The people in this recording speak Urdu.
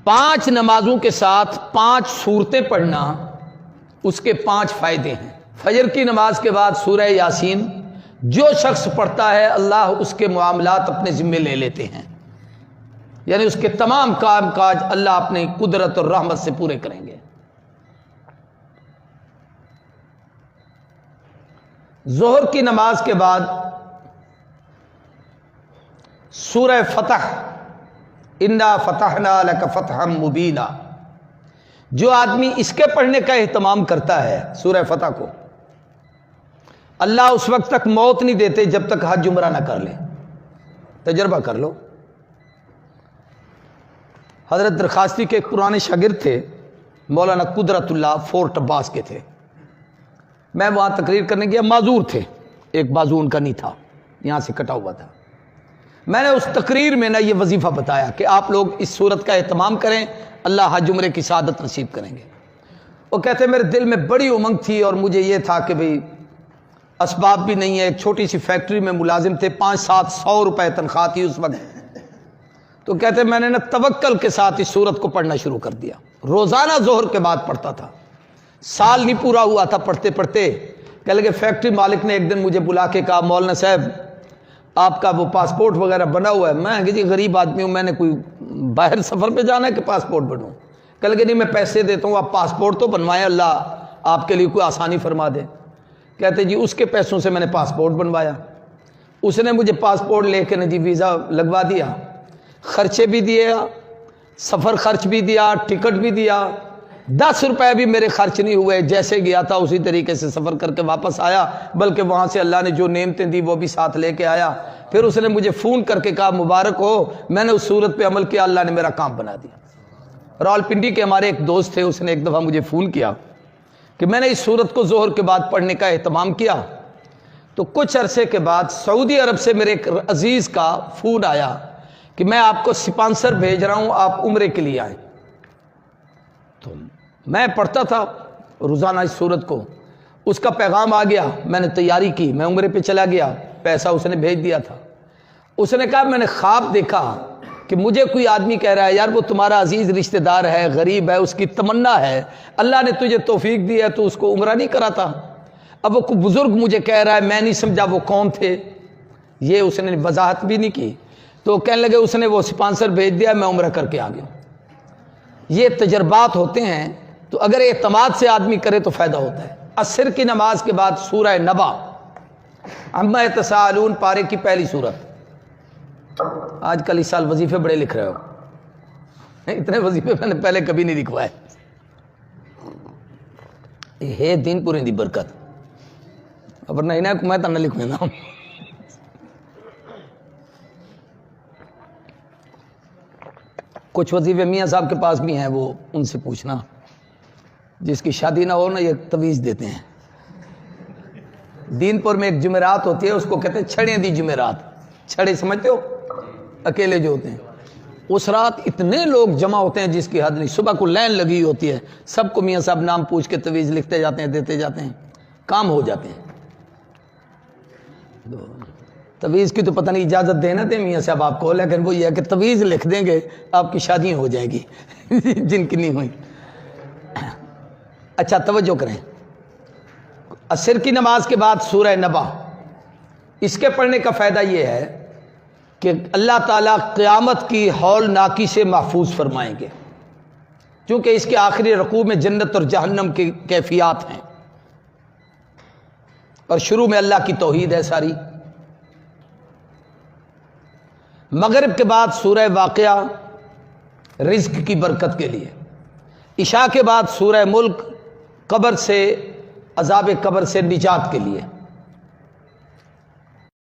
5 نمازوں کے ساتھ 5 سورتیں پڑھنا، اس کے 5 فائدے ہیں۔ فجر کی نماز کے بعد سورہ یاسین جو شخص پڑھتا ہے اللہ اس کے معاملات اپنے ذمے لے لیتے ہیں، یعنی اس کے تمام کام کاج اللہ اپنی قدرت اور رحمت سے پورے کریں گے۔ ظہر کی نماز کے بعد سورہ فتح، انا فتحنا لک فتحا مبینا، جو آدمی اس کے پڑھنے کا اہتمام کرتا ہے سورہ فتح کو، اللہ اس وقت تک موت نہیں دیتے جب تک حج عمرہ نہ کر لے۔ تجربہ کر لو۔ حضرت درخواستی کے ایک پرانے شاگرد تھے، مولانا قدرت اللہ، فورٹ عباس کے تھے۔ میں وہاں تقریر کرنے گیا، معذور تھے، ایک بازو ان کا نہیں تھا، یہاں سے کٹا ہوا تھا۔ میں نے اس تقریر میں یہ وظیفہ بتایا کہ آپ لوگ اس صورت کا اہتمام کریں، اللہ حج عمرے کی سعادت نصیب کریں گے۔ وہ کہتے میرے دل میں بڑی امنگ تھی اور مجھے یہ تھا کہ بھئی اسباب بھی نہیں ہے، ایک چھوٹی سی فیکٹری میں ملازم تھے، 500-700 روپے تنخواہ تھی اس وقت۔ تو کہتے میں نے توکل کے ساتھ اس سورت کو پڑھنا شروع کر دیا، روزانہ ظہر کے بعد پڑھتا تھا۔ سال نہیں پورا ہوا تھا پڑھتے پڑھتے، کہنے لگے فیکٹری مالک نے ایک دن مجھے بلا کے کہا مولانا صاحب آپ کا وہ پاسپورٹ وغیرہ بنا ہوا ہے۔ میں کہ جی غریب آدمی ہوں، میں نے کوئی باہر سفر پہ جانا ہے کہ پاسپورٹ بنوں؟ کہنے لگے نہیں میں پیسے دیتا ہوں، آپ پاسپورٹ تو بنوائیں، اللہ آپ کے لیے کوئی آسانی فرما دے۔ کہتے جی اس کے پیسوں سے میں نے پاسپورٹ بنوایا، اس نے مجھے پاسپورٹ لے کے جی ویزا لگوا دیا، خرچے بھی دیے، سفر خرچ بھی دیا، ٹکٹ بھی دیا، 10 روپے بھی میرے خرچ نہیں ہوئے، جیسے گیا تھا اسی طریقے سے سفر کر کے واپس آیا، بلکہ وہاں سے اللہ نے جو نعمتیں دی وہ بھی ساتھ لے کے آیا۔ پھر اس نے مجھے فون کر کے کہا مبارک ہو، میں نے اس صورت پہ عمل کیا، اللہ نے میرا کام بنا دیا۔ راولپنڈی کے ہمارے ایک دوست تھے، اس نے ایک دفعہ مجھے فون کیا کہ میں نے اس صورت کو ظہر کے بعد پڑھنے کا اہتمام کیا، تو کچھ عرصے کے بعد سعودی عرب سے میرے ایک عزیز کا فون آیا کہ میں آپ کو سپانسر بھیج رہا ہوں، آپ عمرے کے لیے آئیں۔ تو میں پڑھتا تھا روزانہ اس صورت کو، اس کا پیغام آ گیا، میں نے تیاری کی، میں عمرے پہ چلا گیا، پیسہ اس نے بھیج دیا تھا۔ اس نے کہا میں نے خواب دیکھا کہ مجھے کوئی آدمی کہہ رہا ہے یار وہ تمہارا عزیز رشتہ دار ہے، غریب ہے، اس کی تمنا ہے، اللہ نے تجھے توفیق دی ہے تو اس کو عمرہ نہیں کراتا۔ اب وہ کوئی بزرگ مجھے کہہ رہا ہے، میں نہیں سمجھا وہ کون تھے، یہ اس نے وضاحت بھی نہیں کی۔ تو کہنے لگے اس نے وہ سپانسر بھیج دیا، میں عمرہ کر کے آ گیا۔ یہ تجربات ہوتے ہیں، تو اگر اعتماد سے آدمی کرے تو فائدہ ہوتا ہے۔ عصر کی نماز کے بعد سورہ نبا، عما یتساءلون پارے کی پہلی سورت۔ آج کل اس سال وظیفے بڑے لکھ رہے ہو، اتنے وظیفے میں نے پہلے کبھی نہیں لکھوائے۔ یہ دین پورے دی برکت، ورنہ انہیں کو میں تو نہ لکھوں نا۔ کچھ وظیفے میاں صاحب کے پاس بھی ہیں، وہ ان سے پوچھنا، جس کی شادی نہ ہو نا یہ تویز دیتے ہیں۔ دین پور میں ایک جمعرات ہوتی ہے، اس کو کہتے ہیں چھڑیں دی جمعرات، چھڑے سمجھتے ہو اکیلے جو ہوتے ہیں۔ اس رات اتنے لوگ جمع ہوتے ہیں جس کی حد نہیں، صبح کو لائن لگی ہوتی ہے، سب کو میاں صاحب نام پوچھ کے تویز لکھتے جاتے ہیں، دیتے جاتے ہیں، کام ہو جاتے ہیں۔ تویز کی تو پتہ نہیں اجازت دینا دیں میاں صاحب آپ کو، لیکن وہ یہ ہے کہ تویز لکھ دیں گے آپ کی شادی ہو جائے گی جن کی نہیں ہوئی۔ اچھا توجہ کریں، عصر کی نماز کے بعد سورہ نبا، اس کے پڑھنے کا فائدہ یہ ہے کہ اللہ تعالیٰ قیامت کی ہول ناکی سے محفوظ فرمائیں گے، کیونکہ اس کے آخری رکوع میں جنت اور جہنم کی کیفیات ہیں، اور شروع میں اللہ کی توحید ہے ساری۔ مغرب کے بعد سورہ واقعہ رزق کی برکت کے لیے، عشاء کے بعد سورہ ملک قبر سے، عذاب قبر سے نجات کے لیے۔